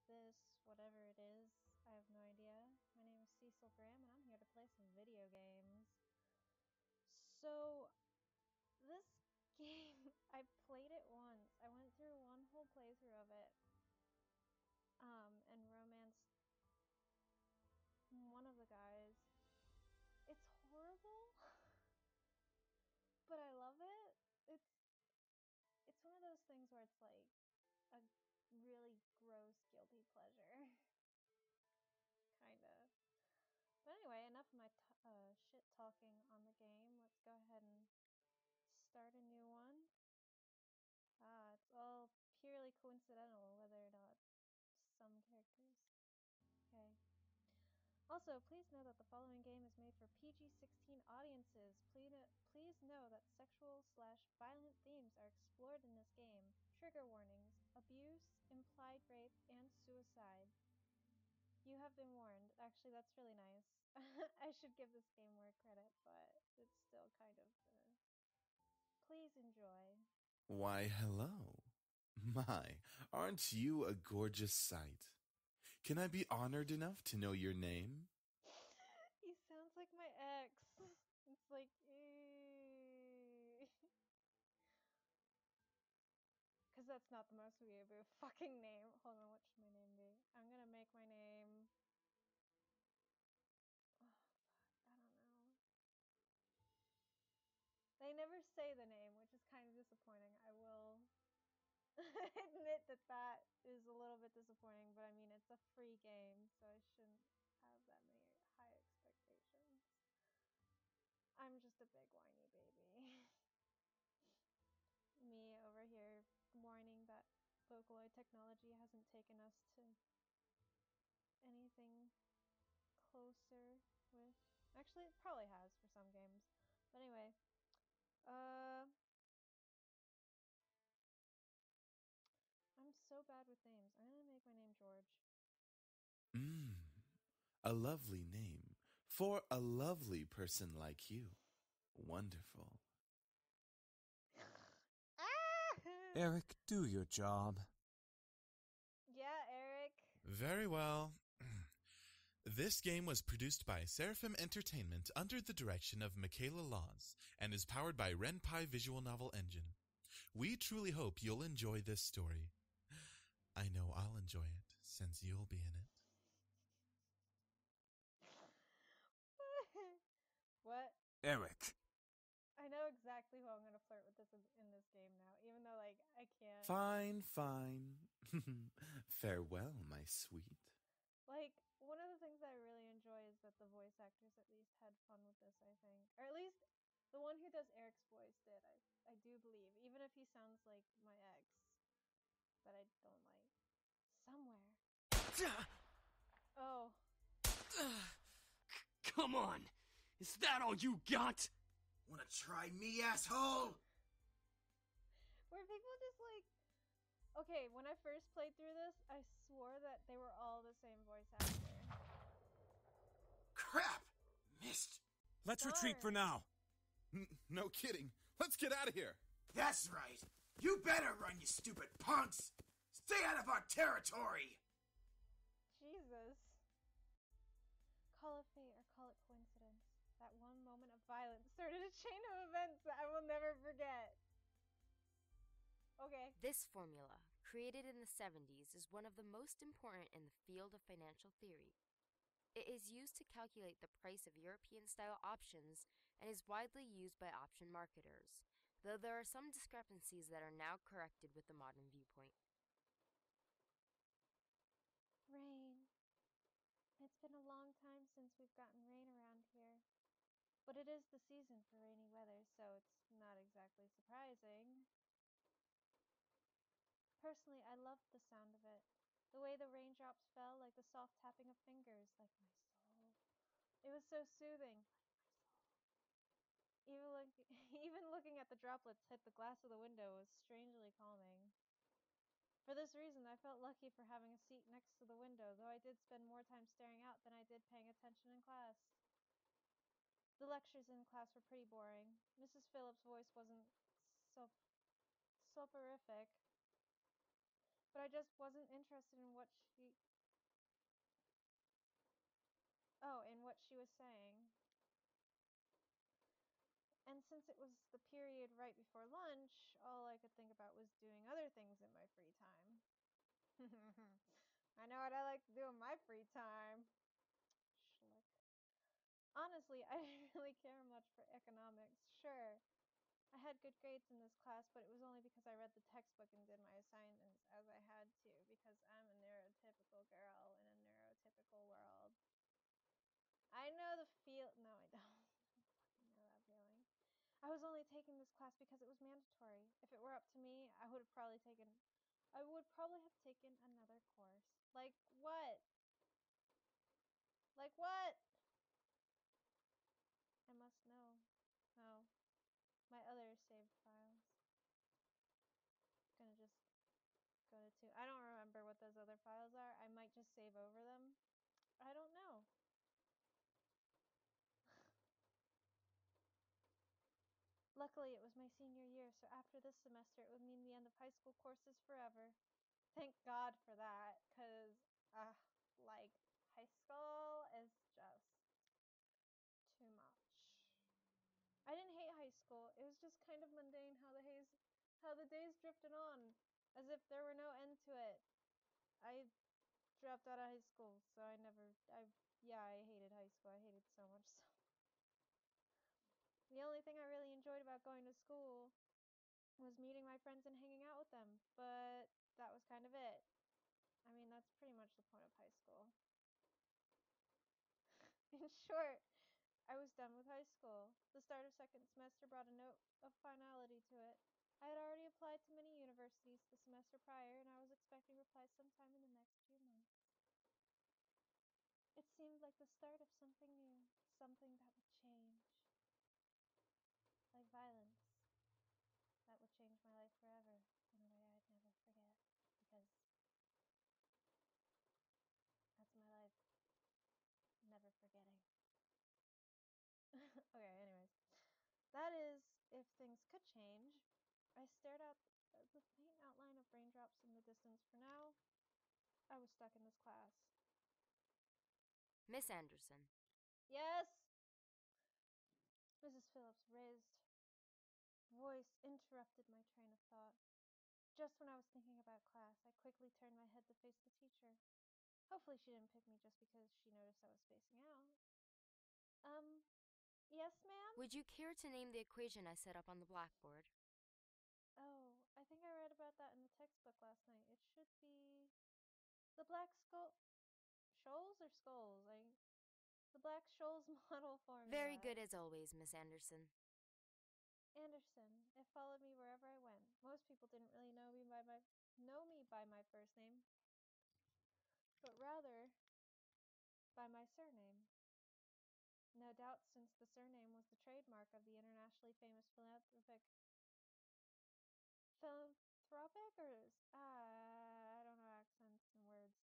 this, whatever it is. I have no idea. My name is Cecil Graham, and I'm here to play some video games. So, this game, I played it once. I went through one whole playthrough of it, and romanced one of the guys. It's horrible, but I love it. It's one of those things where it's like a really gross guilty pleasure, kinda. But anyway, enough of my shit talking on the game. Let's go ahead and start a new one. It's all purely coincidental whether or not some characters. Okay. Also, please know that the following game is made for PG-16 audiences. Please know that sexual/violent themes are explored in this game. Trigger warnings, abuse, implied rape, and suicide. You have been warned. Actually, that's really nice. I should give this game more credit, but it's still kind of... Please enjoy. Why, hello. My, aren't you a gorgeous sight? Can I be honored enough to know your name? He sounds like my ex. It's like, because that's not the most weeaboo fucking name. Hold on, what should my name be? I'm gonna make my name... Oh, fuck, I don't know. They never say the name, which is kind of disappointing. I will admit that that is a little bit disappointing, but I mean, it's a free game, so I shouldn't have that many high expectations. I'm just a big whiny baby. Me over here whining that Vocaloid technology hasn't taken us to anything closer with... Actually, it probably has for some games. But anyway, I'm so bad with names. I'm gonna make my name George. A lovely name for a lovely person like you. Wonderful. Eric, do your job. Yeah, Eric. Very well. This game was produced by Seraphim Entertainment under the direction of Michaela Laws and is powered by RenPy Visual Novel Engine. We truly hope you'll enjoy this story. I know I'll enjoy it since you'll be in it. What? Eric. I know exactly who I'm gonna flirt with in this game now, even though, like, I can't. Fine, fine. Farewell, my sweet. Like, one of the things I really enjoy is that the voice actors at least had fun with this, I think. Or at least the one who does Eric's voice did, I do believe. Even if he sounds like my ex. That I don't like. Somewhere. Oh. Come on! Is that all you got? Wanna try me, asshole? Where people just like... Okay, when I first played through this, I swore that they were all the same voice actor. Crap! Missed. Let's retreat for now. No kidding. Let's get out of here. That's right. You better run, you stupid punks! Stay out of our territory! Jesus. Call it fate or call it coincidence. That one moment of violence started a chain of events that I will never forget. Okay. This formula, created in the 70s, is one of the most important in the field of financial theory. It is used to calculate the price of European-style options and is widely used by option marketers, though there are some discrepancies that are now corrected with the modern viewpoint. Rain. It's been a long time since we've gotten rain around here. But it is the season for rainy weather, so it's not exactly surprising. Personally, I loved the sound of it. The way the raindrops fell, like the soft tapping of fingers, like my soul. It was so soothing, like my soul. Even looking at the droplets hit the glass of the window was strangely calming. For this reason, I felt lucky for having a seat next to the window, though I did spend more time staring out than I did paying attention in class. The lectures in class were pretty boring. Mrs. Phillips' voice wasn't so soporific. But I just wasn't interested in what she... Oh, in what she was saying. And since it was the period right before lunch, all I could think about was doing other things in my free time. I know what I like to do in my free time. Schlick. Honestly, I didn't really care much for economics. Sure, I had good grades in this class, but it was only because I read the textbook and did my assignments as I had to, because I'm a neurotypical girl in a neurotypical world. I know the feel... No, I don't. I don't fucking know that feeling. I was only taking this class because it was mandatory. If it were up to me, I would probably have taken another course. Like what? Like what? I must know. Oh, my other saved files. Gonna just go to two. I don't remember what those other files are. I might just save over them. I don't know. Luckily, it was my senior year, so after this semester, it would mean the end of high school courses forever. Thank God for that, because, like, high school is just too much. I didn't hate high school. It was just kind of mundane how the days drifted on, as if there were no end to it. I dropped out of high school, so I hated high school. I hated so much so. The only thing I really enjoyed about going to school was meeting my friends and hanging out with them, but that was kind of it. I mean, that's pretty much the point of high school. In short, I was done with high school. The start of second semester brought a note of finality to it. I had already applied to many universities the semester prior, and I was expecting replies sometime in the next few months. It seemed like the start of something new, something that would change. Like violence. That would change my life forever in a way I'd never forget. Because that's my life. Never forgetting. Okay, anyways. That is, if things could change. I stared out the faint outline of raindrops in the distance. For now, I was stuck in this class. Miss Anderson. Yes! Mrs. Phillips' raised voice interrupted my train of thought. Just when I was thinking about class, I quickly turned my head to face the teacher. Hopefully she didn't pick me just because she noticed I was spacing out. Yes, ma'am? Would you care to name the equation I set up on the blackboard? Oh, I think I read about that in the textbook last night. It should be the black shoals or skulls? The black shoals model formula. Very good as always, Miss Anderson. Anderson. It followed me wherever I went. Most people didn't really know me by my first name, but rather by my surname. No doubt, since the surname was the trademark of the internationally famous philanthropic, or I don't know accents and words.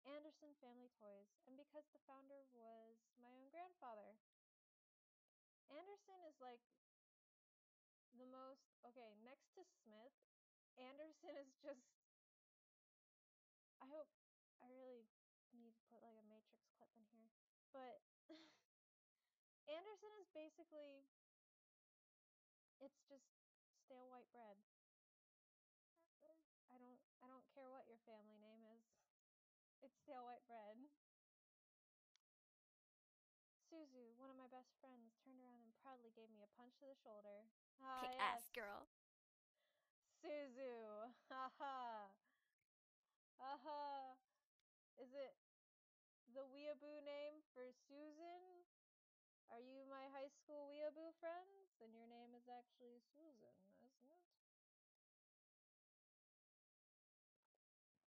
Anderson Family Toys, and because the founder was my own grandfather. Anderson is like the most, okay, next to Smith, Anderson is just, I really need to put like a Matrix clip in here, but Anderson is basically, it's just stale white bread. I don't care what your family name is. It's stale white bread. Suzu, one of my best friends, turned around and proudly gave me a punch to the shoulder. Ah, Kick yes. ass, girl. Suzu. Haha. Haha. Is it the weeaboo name for Susan? Are you my high school weeaboo friends? And your name is actually Susan, isn't it?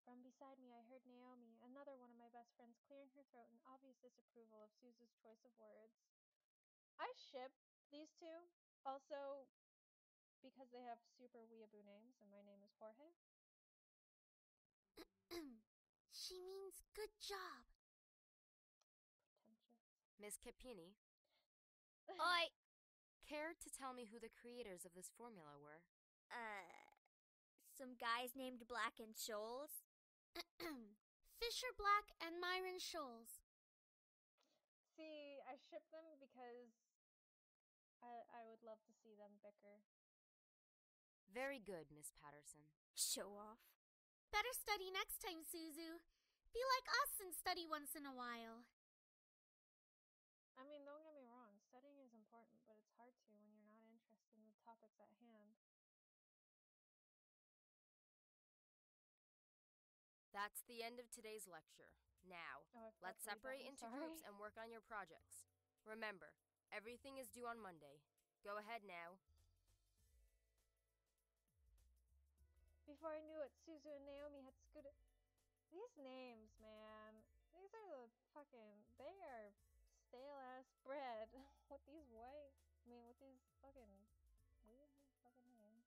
From beside me, I heard Naomi, another one of my best friends, clearing her throat in obvious disapproval of Suzu's choice of words. I ship these two. Also, because they have super weeaboo names, and my name is Jorge. She means good job. Pretentious. Miss Capini. Oi! Care to tell me who the creators of this formula were? some guys named Black and Shoals? Fisher Black and Myron Scholes. See, I ship them because I would love to see them bicker. Very good, Miss Patterson. Show off. Better study next time, Suzu. Be like us and study once in a while. I mean, don't get me wrong, studying is important, but it's hard to when you're not interested in the topics at hand. That's the end of today's lecture. Now, let's separate into groups and work on your projects. Remember, everything is due on Monday. Go ahead now. Before I knew it, Suzu and Naomi had scooted. These names, man. These are the fucking. They are stale ass bread. With these with these fucking weird fucking names.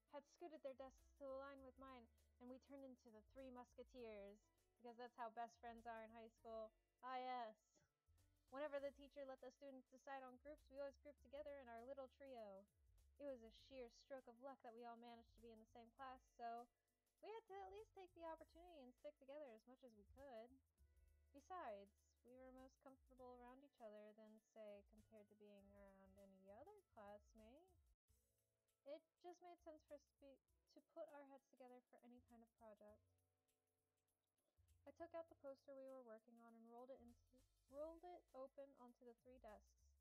Had scooted their desks to align with mine, and we turned into the Three Musketeers, because that's how best friends are in high school. Ah, yes. Whenever the teacher let the students decide on groups, we always grouped together in our little trio. It was a sheer stroke of luck that we all managed to be in the same class, so we had to at least take the opportunity and stick together as much as we could. Besides, we were most comfortable around each other than, say, compared to being around any other classmate. It just made sense for us to put our heads together for any kind of project. I took out the poster we were working on and rolled it open onto the 3 desks.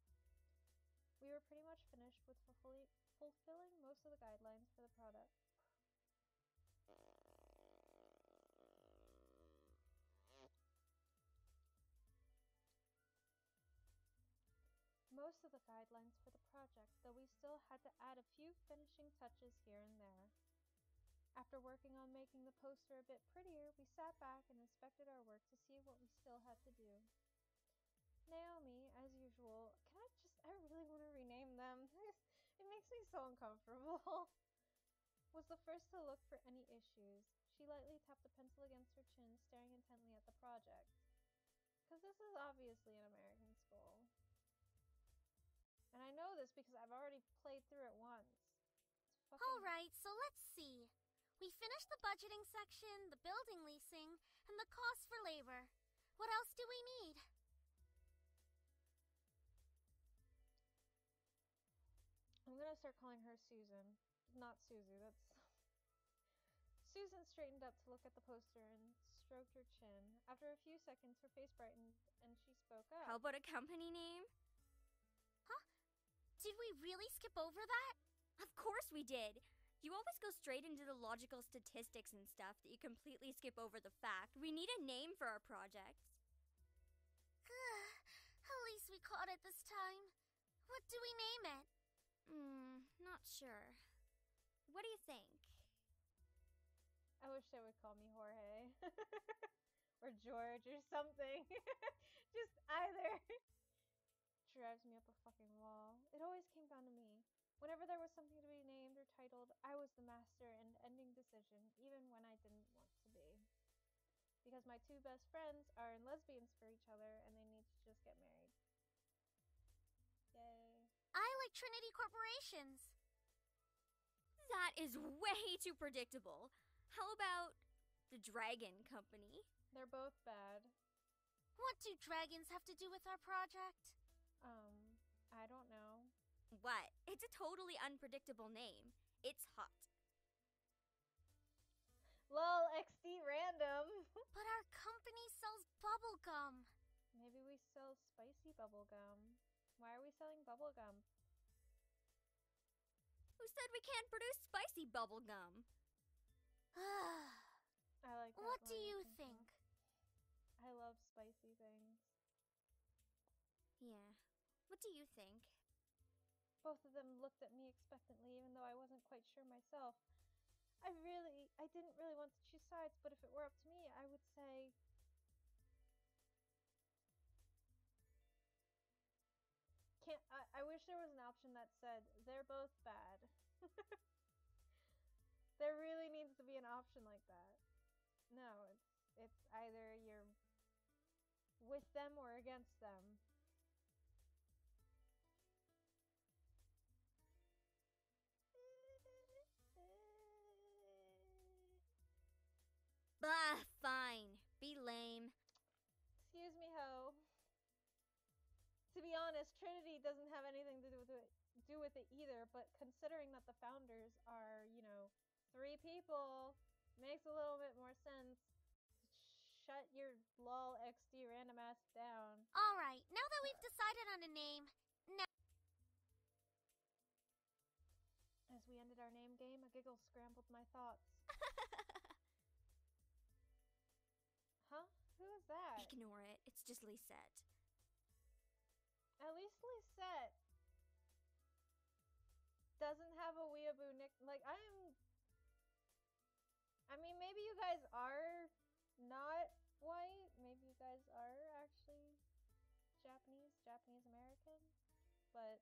We were pretty much finished with fulfilling most of the guidelines for the product. Though we still had to add a few finishing touches here and there. After working on making the poster a bit prettier, we sat back and inspected our work to see what we still had to do. Naomi, as usual, I really want to rename them. It makes me so uncomfortable. Was the first to look for any issues. She lightly tapped the pencil against her chin, staring intently at the project. Because this is obviously an American school. And I know this because I've already played through it once. Alright, so let's see. We finished the budgeting section, the building leasing, and the cost for labor. What else do we need? I'm gonna start calling her Susan. Not Suzu, that's... Susan straightened up to look at the poster and stroked her chin. After a few seconds, her face brightened and she spoke up. How about a company name? Huh? Did we really skip over that? Of course we did! You always go straight into the logical statistics and stuff that you completely skip over the fact. We need a name for our projects. At least we caught it this time. What do we name it? Not sure. What do you think? I wish they would call me Jorge. Or George or something. Just either. Drives me up a fucking wall. It always came down to me. Whenever there was something to be named or titled, I was the master and ending decision, even when I didn't want to be. Because my 2 best friends are in lesbians for each other and they need to just get married. Yay. I like Trinity Corporations. That is way too predictable. How about the Dragon Company? They're both bad. What do dragons have to do with our project? I don't know. What? It's a totally unpredictable name. It's hot. Lol, XD random. But our company sells bubblegum. Maybe we sell spicy bubblegum. Why are we selling bubblegum? Who said we can't produce spicy bubblegum? I like that. What do you think? I love spicy things. Yeah. What do you think? Both of them looked at me expectantly, even though I wasn't quite sure myself. I didn't really want to choose sides, but if it were up to me, I would say... I wish there was an option that said, they're both bad. There really needs to be an option like that. No, it's either you're with them or against them. Miss Trinity doesn't have anything to do with it either, but considering that the founders are, 3 people, makes a little bit more sense. Shut your lol XD random ass down. Alright, now that we've decided on a name, As we ended our name game, a giggle scrambled my thoughts. Huh? Who is that? Ignore it. It's just Lisette. At least Lisette doesn't have a weeaboo nick. Like, I mean, maybe you guys are not white. Maybe you guys are actually Japanese American. But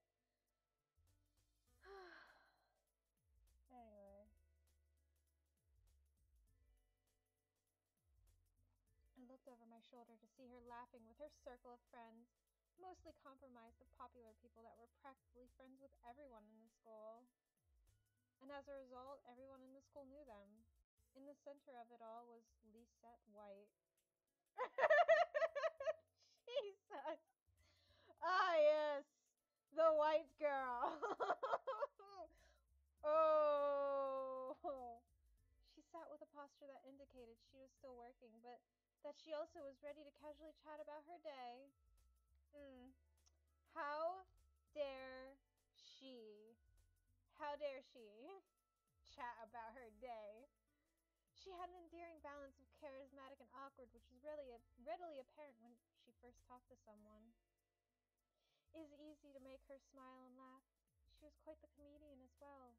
anyway. I looked over my shoulder to see her laughing with her circle of friends, mostly compromised of popular people that were practically friends with everyone in the school. And as a result, everyone in the school knew them. In the center of it all was Lisette White. Jesus. Ah, yes. The white girl. Oh. She sat with a posture that indicated she was still working, but that she also was ready to casually chat about her day. How dare she? How dare she chat about her day? She had an endearing balance of charismatic and awkward, which was readily apparent when she first talked to someone. It was easy to make her smile and laugh. She was quite the comedian as well.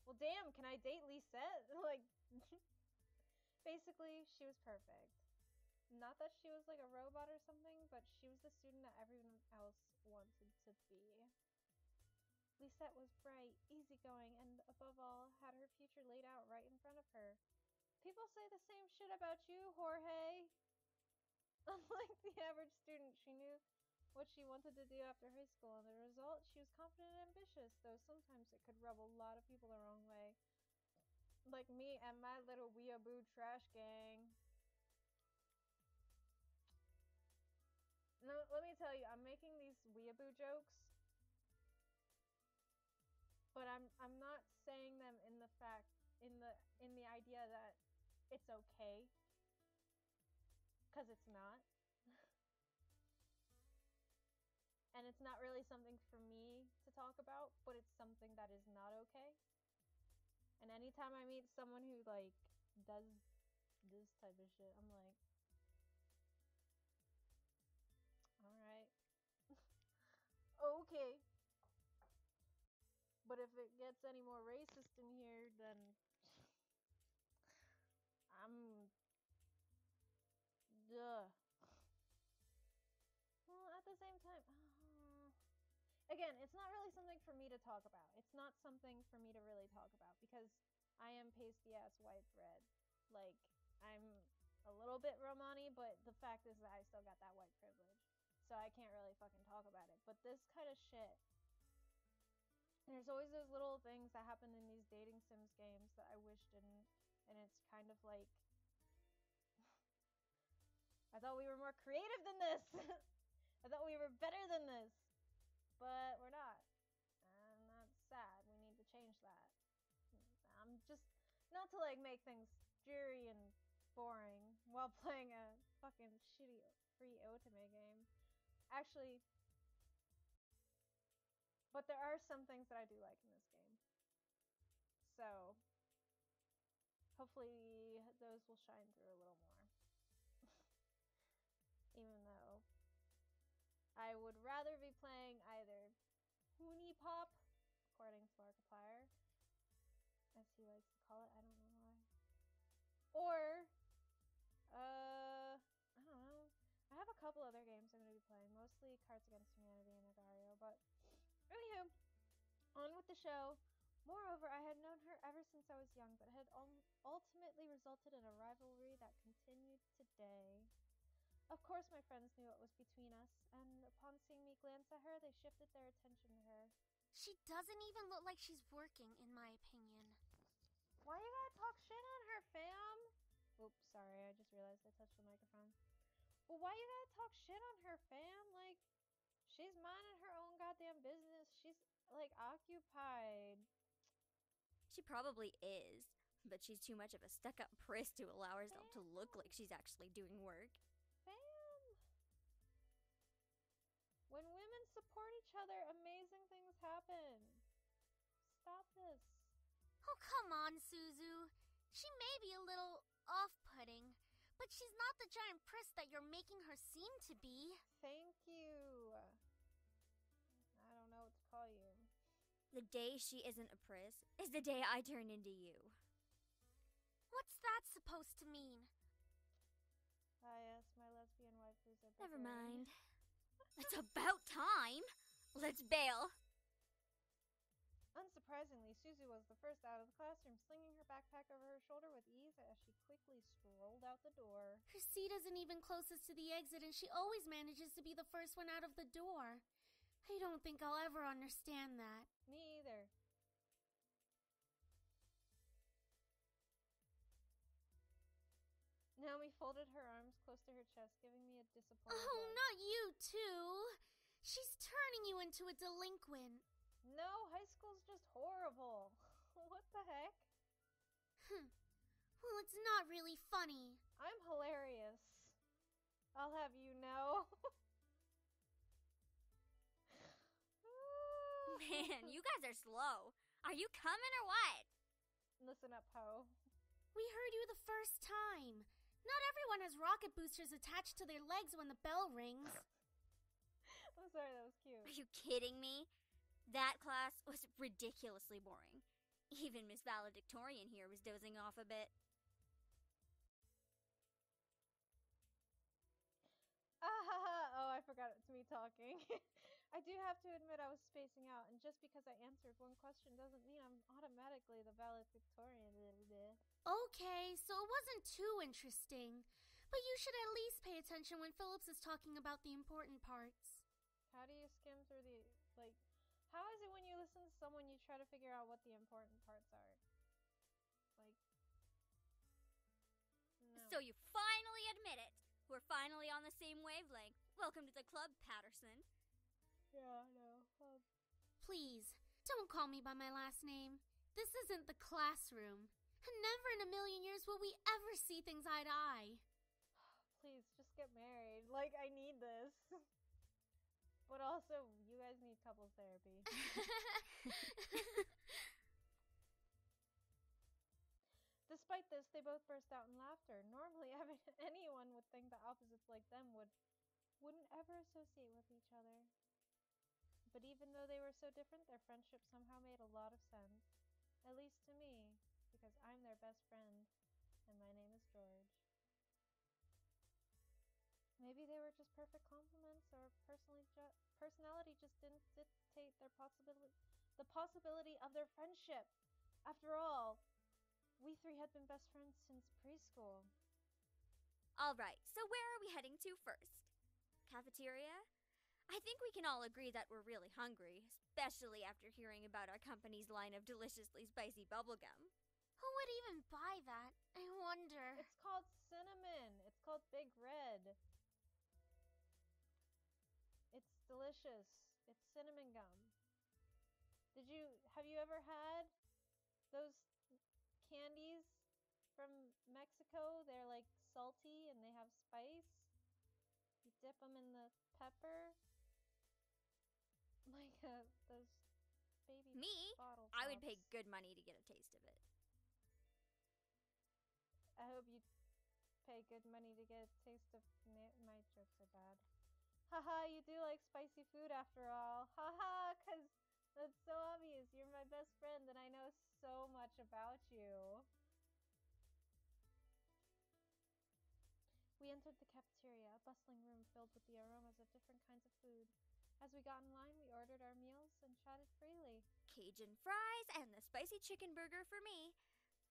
Well, damn, can I date Lisette? Like, basically, she was perfect. Not that she was like a robot or something, but she was the student that everyone else wanted to be. Lisette was bright, easygoing, and above all, had her future laid out right in front of her. People say the same shit about you, Jorge. Unlike the average student, she knew what she wanted to do after high school, and the result, she was confident and ambitious, though sometimes it could rub a lot of people the wrong way. Like me and my little weeaboo trash gang. No, let me tell you, I'm making these weeaboo jokes, but I'm not saying them in the idea that it's okay, because it's not. And it's not really something for me to talk about, but it's something that is not okay. And anytime I meet someone who like does this type of shit, I'm like, alright. Okay. But if it gets any more racist in here, then I'm... Duh. Well, at the same time... Again, it's not really something for me to talk about. It's not something for me to really talk about, because I am pasty-ass white bread. Like, I'm a little bit Romani, but the fact is that I still got that white privilege. So I can't really fucking talk about it. But this kind of shit... There's always those little things that happen in these dating sims games that I wish didn't. And it's kind of like... I thought we were more creative than this! I thought we were better than this! But we're not. And that's sad. We need to change that. I'm just... Not to like make things dreary and boring while playing a fucking shitty free otome game. Actually... But there are some things that I do like in this game. So... Hopefully those will shine through a little more. Even though... I would rather be playing either Hoonie Pop, according to Markiplier, as he likes to call it, I don't know why. Or, I don't know. I have a couple other games I'm going to be playing, mostly Cards Against Humanity and Agario, but anywho, on with the show. Moreover, I had known her ever since I was young, but had ultimately resulted in a rivalry that continued today. Of course my friends knew what was between us, and upon seeing me glance at her, they shifted their attention to her. She doesn't even look like she's working, in my opinion. Why you gotta talk shit on her, fam? Oops, sorry, I just realized I touched the microphone. Well, why you gotta talk shit on her, fam? Like, She's minding her own goddamn business. She's, like, occupied. She probably is, but she's too much of a stuck-up priss to allow herself to look like she's actually doing work. Bam! When women support each other, amazing things happen. Stop this. Oh, come on, Suzu. She may be a little off-putting, but she's not the giant priss that you're making her seem to be. Thank you. I don't know what to call you. The day she isn't a priss is the day I turn into you. What's that supposed to mean? Yes, my lesbian waifus are Never bickering. mind. It's about time. Let's bail. Unsurprisingly, Suzu was the first out of the classroom, slinging her backpack over her shoulder with ease as she quickly strolled out the door. Her seat isn't even closest to the exit, and she always manages to be the first one out of the door. I don't think I'll ever understand that. Me either. Naomi folded her arms close to her chest, giving me a disappointed Oh, look. not you, too. She's turning you into a delinquent. No, high school's just horrible. What the heck? Well, it's not really funny. I'm hilarious. I'll have you know. Man, you guys are slow. Are you coming or what? Listen up, ho. We heard you the first time. Not everyone has rocket boosters attached to their legs when the bell rings. I'm sorry, that was Are cute. you kidding me? That class was ridiculously boring. Even Miss Valedictorian here was dozing off a bit. Oh, I forgot it's me talking. I do have to admit I was spacing out, and just because I answered one question doesn't mean I'm automatically the valedictorian. Okay, so it wasn't too interesting. But you should at least pay attention when Phillips is talking about the important parts. How do you skim through the, how is it when you listen to someone you try to figure out what the important parts are? No. So you finally admit it. We're finally on the same wavelength. Welcome to the club, Patterson. Yeah, no. Please, don't call me by my last name. This isn't the classroom. And never in a million years will we ever see things eye to eye. Please, just get married. I need this. But also, you guys need couples therapy. Despite this, they both burst out in laughter. Normally, anyone would think that opposites like them wouldn't ever associate with each other. But even though they were so different, their friendship somehow made a lot of sense. At least to me, because I'm their best friend, and my name is George. Maybe they were just perfect compliments, or personality just didn't dictate the possibility of their friendship. After all, we three had been best friends since preschool. Alright, so where are we heading to first? Cafeteria? I think we can all agree that we're really hungry, especially after hearing about our company's line of deliciously spicy bubblegum. Who would even buy that? I wonder. It's called cinnamon. It's called Big Red. It's delicious. It's cinnamon gum. Have you ever had those candies from Mexico? They're salty and they have spice. You dip them in the pepper. Those baby Me? bottle I would pay pops. good money to get a taste of it. I hope you pay good money to get a taste of my jokes are bad. Haha, you do like spicy food after all. Haha, cause that's so obvious. You're my best friend and I know so much about you. We entered the cafeteria, a bustling room filled with the aromas of different kinds of food. As we got in line, we ordered our meals and chatted freely. Cajun fries and the spicy chicken burger for me.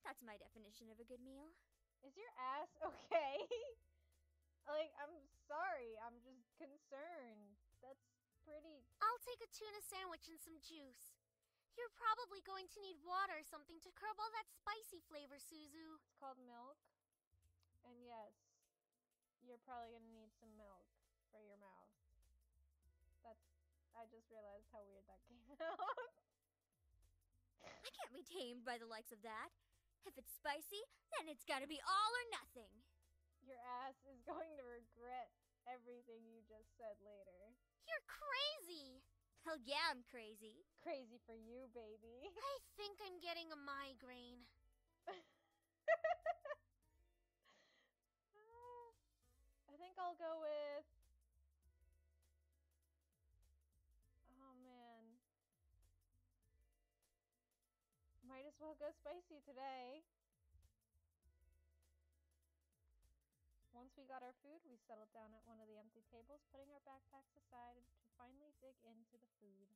That's my definition of a good meal. Is your ass okay? I'm sorry. I'm just concerned. That's pretty... I'll take a tuna sandwich and some juice. You're probably going to need water or something to curb all that spicy flavor, Suzu. It's called milk. And yes, you're probably going to need some milk for your mouth. That's I just realized how weird that came out. I can't be tamed by the likes of that. If it's spicy, then it's gotta be all or nothing. Your ass is going to regret everything you just said later. You're crazy! Hell yeah, I'm crazy. Crazy for you, baby. I think I'm getting a migraine. I think I'll go with... Oh, man. Might as well go spicy today. Once we got our food, we settled down at one of the empty tables, putting our backpacks aside to finally dig into the food.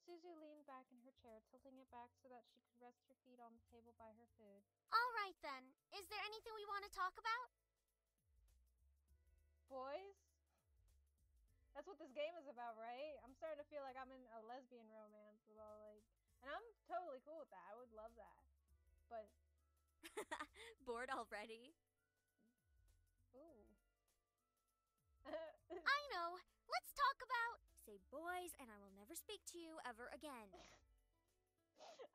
Suzu leaned back in her chair, tilting it back so that she could rest her feet on the table by her food. All right then. Is there anything we want to talk about? Boys? That's what this game is about, right? I'm starting to feel like I'm in a lesbian romance with all, like... And I'm totally cool with that. I would love that. But... Bored already? Ooh. I know. Let's talk about... Say boys, and I will never speak to you ever again.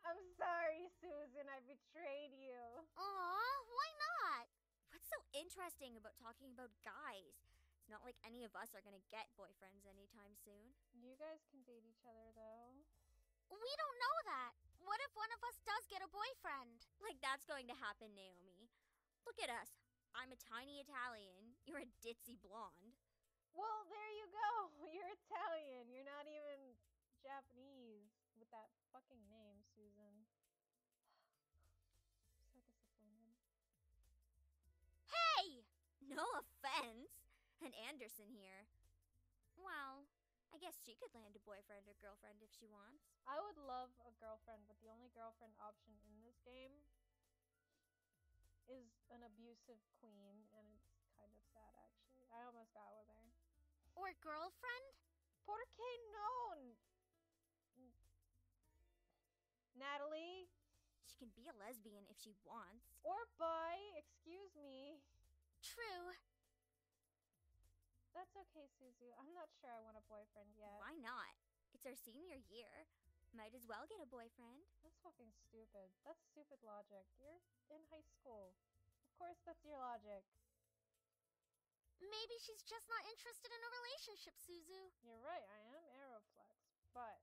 I'm sorry, Susan. I betrayed you. Aw, why not? What's so interesting about talking about guys? It's not like any of us are gonna get boyfriends anytime soon. You guys can date each other, though. We don't know that. What if one of us does get a boyfriend? Like that's going to happen, Naomi. Look at us. I'm a tiny Italian. You're a ditzy blonde. Well, there you go. You're Italian. You're not even Japanese with that fucking name, Susan. I'm so disappointed. Hey! No offense. And Anderson here. Well, I guess she could land a boyfriend or girlfriend if she wants. I would love a girlfriend, but the only girlfriend option in this game is an abusive queen, and it's kind of sad, actually. I almost got with her. Or girlfriend? ¿Por qué no? Natalie? She can be a lesbian if she wants. Or bi, excuse me. True. That's okay, Suzu. I'm not sure I want a boyfriend yet. Why not? It's our senior year. Might as well get a boyfriend. That's fucking stupid. That's stupid logic. You're in high school. Of course that's your logic. Maybe she's just not interested in a relationship, Suzu. You're right, I am Aeroflex, but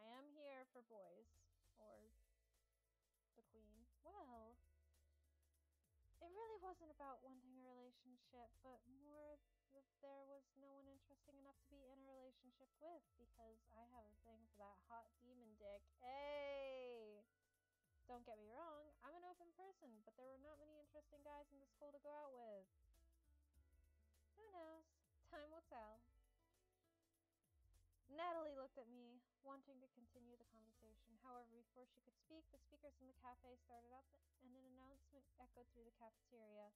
I am here for boys. Or the queen. Well, it really wasn't about wanting a relationship, but more that there was no one interesting enough to be in a relationship with, because I have a thing for that hot demon dick. Hey! Don't get me wrong, I'm an open person, but there were not many interesting guys in the school to go out with. Who knows? Time will tell. Natalie looked at me, wanting to continue the conversation. However, before she could speak, the speakers in the cafe started up and an announcement echoed through the cafeteria.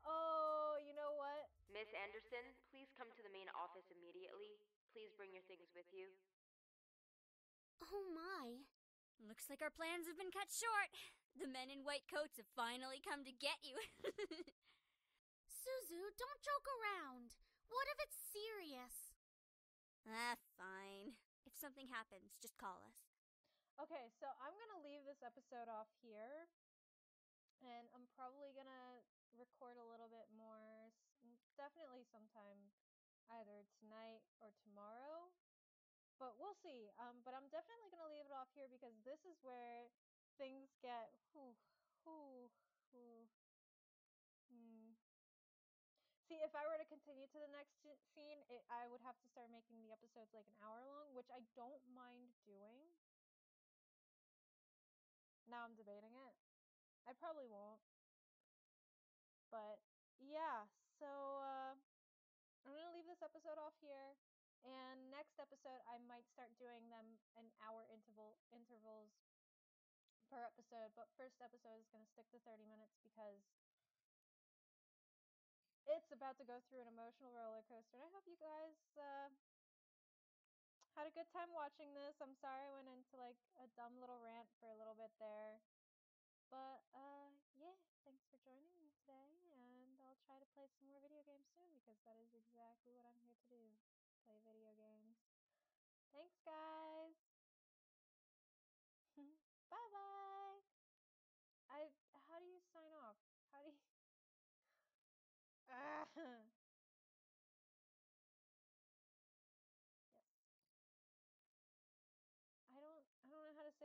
Oh, you know what? Miss Anderson, please come to the main office immediately. Please bring your things with you. Oh my. Looks like our plans have been cut short. The men in white coats have finally come to get you. Suzu, don't joke around. What if it's serious? Fine. If something happens, just call us. Okay, so I'm gonna leave this episode off here. And I'm probably gonna record a little bit more, definitely sometime either tonight or tomorrow. But we'll see. But I'm definitely going to leave it off here because this is where things get... See, if I were to continue to the next scene, I would have to start making the episodes like an hour long, which I don't mind doing. Now I'm debating it. I probably won't. But yeah, so I'm going to leave this episode off here. And next episode, I might start doing them in hour intervals per episode. But first episode is going to stick to 30 minutes because it's about to go through an emotional roller coaster. And I hope you guys had a good time watching this. I'm sorry I went into like a dumb little rant for a little bit there. But yeah, thanks for joining me today. And I'll try to play some more video games soon because that is exactly what I'm here to do.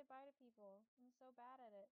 bye to people. I'm so bad at it.